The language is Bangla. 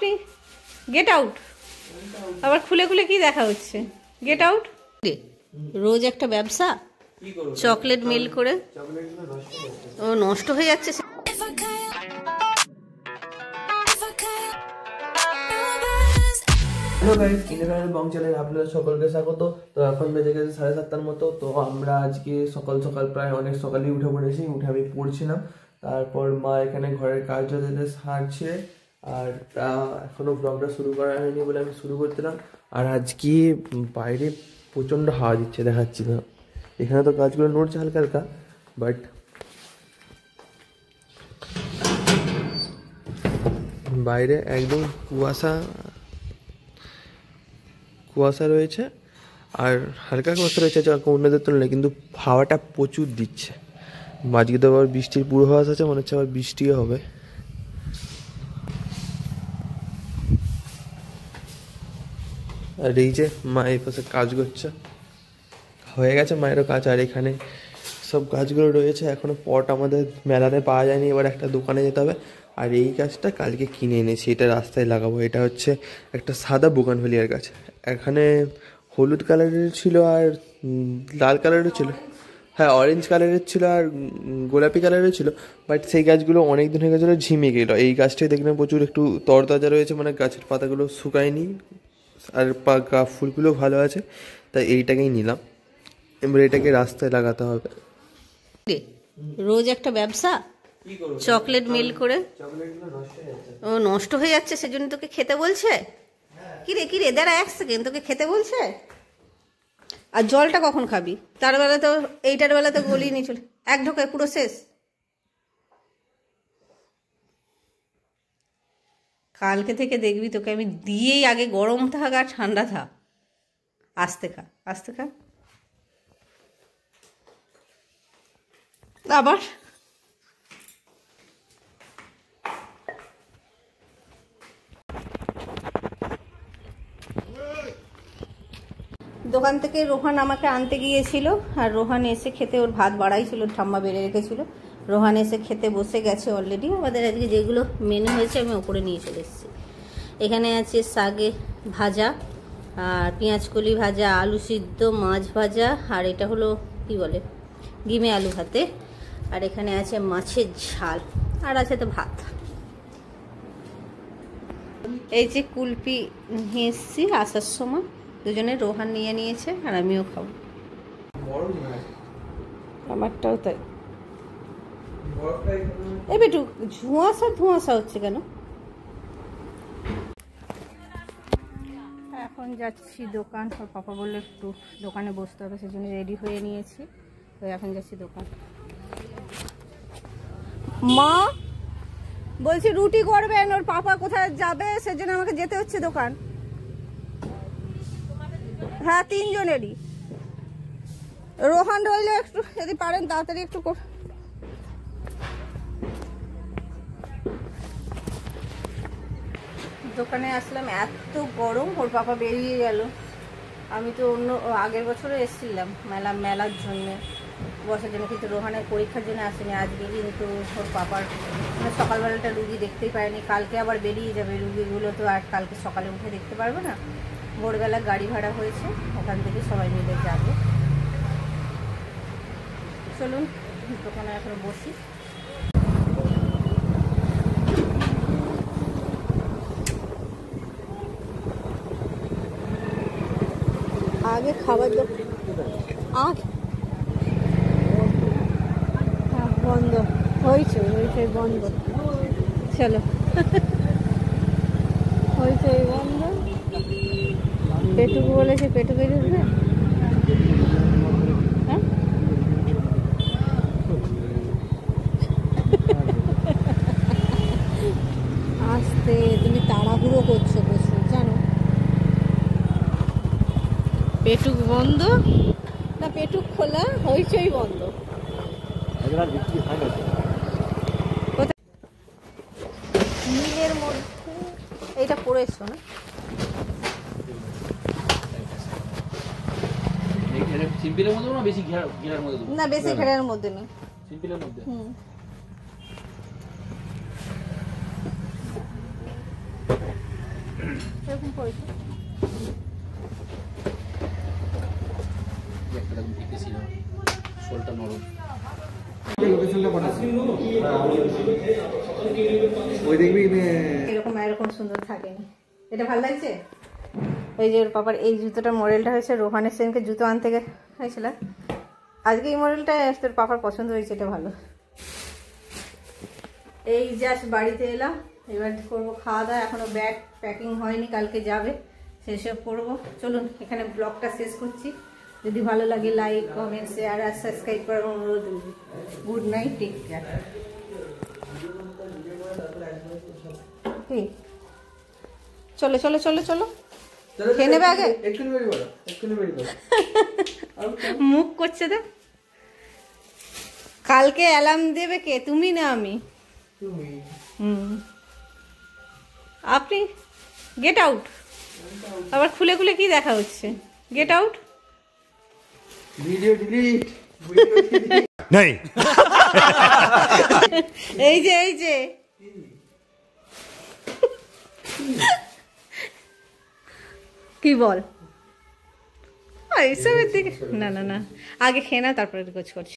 তুমি গেট আউট। আবার খুলে খুলে কি দেখা হচ্ছে? Get out. রোজ একটা ব্যবসা, চকলেট মিল করে ও নষ্ট হয়ে যাচ্ছে। হ্যালো গাইস, ইন্ডিয়ান বং চ্যানেলে আপনাদের সকলকে স্বাগত। তো এখন বেজে গেছে 7:30টার মতো। তো আমরা আজকে সকাল সকাল প্রায় অনেক সকালেই উঠে পড়েছি। উঠে আমি পড়ছিলাম, তারপর মা এখানে ঘরের কাজ যাতে সারছে, আর এখনো ব্লগটা শুরু করা হয়নি বলে আমি শুরু করছিলাম। আর আজকে বাইরে প্রচণ্ড হাওয়া দিচ্ছে, দেখাচ্ছি না। এখানে তো কাজগুলো নড়ছে হালকা হালকা, বাট বাইরে একদম কুয়াশা রয়েছে, আর হালকা কুয়াশা রয়েছে অন্যদের তুলনায়, কিন্তু হাওয়াটা প্রচুর দিচ্ছে। আজকে তো আবার বৃষ্টির পূর্বাভাস আছে, মনে হচ্ছে আবার বৃষ্টিও হবে। আর এই যে মা এই পাশে কাজ করছে, হয়ে গেছে মায়েরও কাজ। আর এখানে সব গাছগুলো রয়েছে, এখনো পট আমাদের মেলাতে পাওয়া যায়নি, এবার একটা দোকানে যেতে হবে। আর এই গাছটা কালকে কিনে এনেছি, এটা রাস্তায় লাগাবো। এটা হচ্ছে একটা সাদা বুগানভেলিয়ার গাছ। এখানে হলুদ কালারের ছিল আর লাল কালারের ছিল, হ্যাঁ অরেঞ্জ কালারের ছিল আর গোলাপি কালারের ছিল। বাট সেই গাছগুলো অনেক দিন হয়ে গেছিলো, ঝিমে গেলো। এই গাছটাই দেখলাম প্রচুর একটু তরতাজা রয়েছে, মানে গাছের পাতাগুলো শুকায়নি, আর ফুলগুলো ভালো আছে, তাই এইটাকেই নিলাম। এবার এটাকে রাস্তায় লাগাতে হবে। রোজ একটা ব্যবসা, চকলেট মিল করে ও নষ্ট হয়ে যাচ্ছে, সেজন্য তোকে খেতে বলছে। কিরে কিরে দাঁড়া এক সেকেন্ড, তোকে খেতে বলছে। আর জলটা কখন খাবি? তার বেলা তো এইটার বেলা তো গলিয়ে নিয়ে চলে, এক ঢোকায় পুরো শেষ। কালকে থেকে দেখবি তোকে আমি দিয়েই, আগে গরম থাক আর ঠান্ডা থাক, আস্তে খা আস্তে খা। আবার দোকান থেকে রোহান আমাকে আনতে গিয়েছিল, আর রোহান এসে খেতে, ওর ভাত বাড়াই ছিল, ঠাম্মা বেড়ে রেখেছিল। রোহান এসে খেতে বসে গেছে অলরেডি। আমাদের আজকে যেগুলো মেনু হয়েছে আমি ওপরে নিয়ে চলে এসেছি। এখানে আছে শাকে ভাজা, আর পেঁয়াজকলি ভাজা, আলু সিদ্ধ, মাছ ভাজা, আর এটা হলো কি বলে ডিমে আলু ভাতে, আর এখানে আছে মাছের ঝাল, আর আছে তো ভাত। এই যে কুলপি নিয়ে এসেছি আসার সময়, দুজনে রোহান নিয়ে নিয়েছে আর আমিও খাবো, আমারটাও তাই। এবার একটু ধোঁয়াশা হচ্ছে কেন? এখন যাচ্ছি দোকান, ওর পাপা বললো একটু দোকানে বসতে হবে, সেজন্য রেডি হয়ে নিয়েছি। তো এখন যাচ্ছি দোকান। মা বলছি রুটি করবেন, ওর পাপা কোথায় যাবে সেজন্য আমাকে যেতে হচ্ছে দোকান। হ্যাঁ, তিনজনেরই। রোহান রইলে একটু যদি পারেন তাড়াতাড়ি একটু দোকানে আসলাম, এত গরম, ওর পাপা বেরিয়ে গেল। আমি তো আগের বছরও এসেছিলাম মেলার জন্যে বসার জন্য, কিন্তু রোহানের পরীক্ষার জন্য আসেনি আজকে। কিন্তু ওর পাপার মানে সকালবেলাটা রুগী দেখতেই পারেনি, কালকে আবার বেরিয়ে যাবে। রুগীগুলো তো আর কালকে সকালে উঠে দেখতে পারবে না। ভোরবেলা গাড়ি ভাড়া হয়েছে, ওখান থেকে সবাই মিলে যাবে। চলুন দোকানে এখন বসি। আগে খাবার বন্ধ হয়েছে, বন্ধ। চলো হয়েছে বন্ধ। পেটুকু বলেছে, পেটুকে ঢুকবে। হ্যাঁ আস্তে, তুমি তাড়াহুড়ো করছো প্রচুর জানো। পেটুক বন্ধ না, পেটুক খোলা, হইচই বন্ধ। মিলের মধ্যে এইটা পড়েছো না? সিম্পলের মধ্যে না, বেশি ঘেরার মধ্যে না, বেশি ঘেরার মধ্যে না, সিম্পলের মধ্যে। এরকম পড়েছে। একটা দেখুন দেখেছিল শোলটা নরম। এরকম এরকম সুন্দর থাকেনি। এটা ভালো লাগছে। ওই যে ওর পাপার এই জুতোটার মডেলটা হয়েছে রোহানের সেনকে জুতো আনতে গেছিল আজকে। এই মডেলটা তোর পাপার পছন্দ হয়েছে, এটা ভালো। এই জাস্ট বাড়িতে এলাম, এবার করবো খাওয়া দাওয়া। এখনো ব্যাগ প্যাকিং হয়নি, কালকে যাবে, সেসব করবো। চলুন এখানে ব্লগটা শেষ করছি। যদি ভালো লাগে লাইক কমেন্ট শেয়ার আর সাবস্ক্রাইব করার অনুরোধ। Good night, take care. চলো চলো চলো চলো, খেয়ে নেবে আগে। মুখ করছে তো। কালকে অ্যালার্ম দেবে কে, তুমি না আমি? আপনি গেট আউট। আবার খুলে খুলে কি দেখা হচ্ছে? Get out. Video delete. नहीं এই যে এই যে কি বল এইসবের দিকে না না না, আগে খেয়ে নাও তারপরে গোছ করছি।